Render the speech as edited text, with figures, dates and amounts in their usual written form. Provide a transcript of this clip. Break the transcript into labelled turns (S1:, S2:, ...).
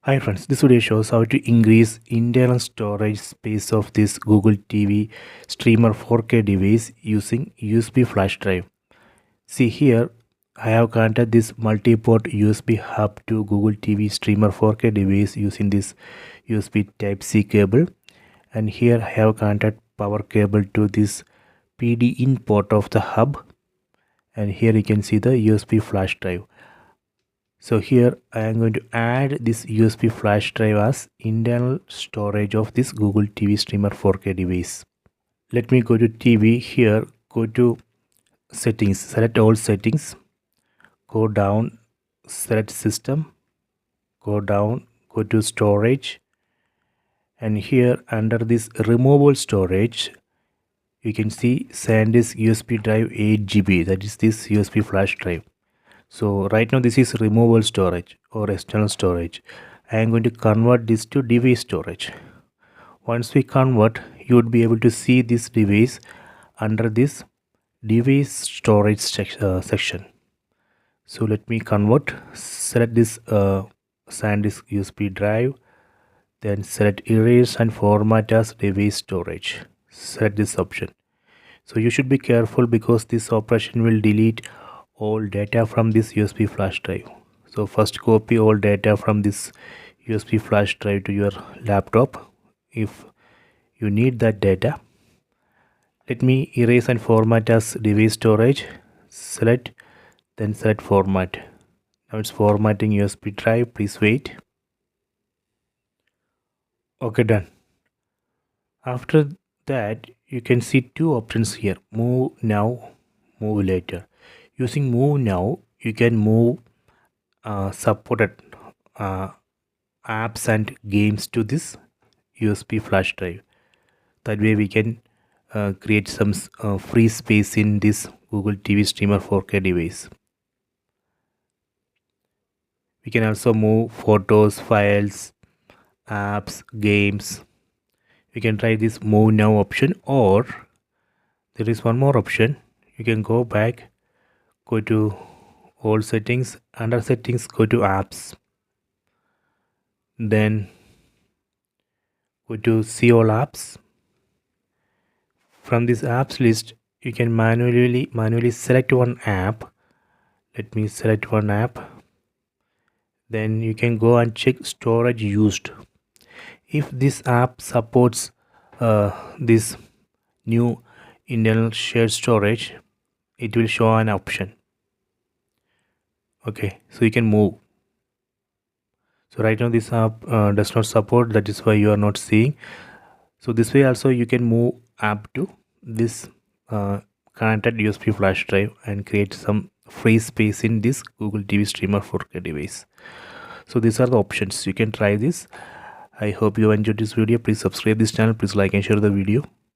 S1: Hi friends, this video shows how to increase internal storage space of this Google TV streamer 4K device using USB flash drive. See here, I have connected this multi-port USB hub to Google TV streamer 4K device using this USB Type-C cable, and here I have connected power cable to this PD in port of the hub, and here you can see the USB flash drive. So here I am going to add this USB flash drive as internal storage of this Google TV Streamer 4K device. Let me go to TV. Here go to settings, select all settings, go down, select system, go down, go to storage, and here under this removable storage you can see SanDisk USB drive 8 GB, that is this USB flash drive. So right now this is removable storage or external storage. I am going to convert this to device storage. Once we convert, you would be able to see this device under this device storage section. So let me convert. Select this SanDisk USB drive, then select erase and format as device storage. Select this option. So you should be careful because this operation will delete all data from this USB flash drive. So first copy all data from this USB flash drive to your laptop if you need that data. Let me erase and format as device storage. Select, then select format. Now it's formatting USB drive. Please wait. Okay, done. After that you can see two options here: move now, move later. Using move now you can move supported apps and games to this USB flash drive. That way we can create some free space in this Google TV Streamer 4K device. We can also move photos, files, apps, games. You can try this move now option, or there is one more option. You can go back, go to all settings, under settings go to apps, then go to see all apps. From this apps list you can manually select one app. Let me select one app. Then you can go and check storage used. If this app supports this new internal shared storage, it will show an option. Okay, so you can move. So right now this app does not support, that is why you are not seeing. So this way also you can move app to this connected USB flash drive and create some free space in this Google TV Streamer 4K device. So these are the options. You can try this. I hope you enjoyed this video. Please subscribe this channel. Please like and share the video.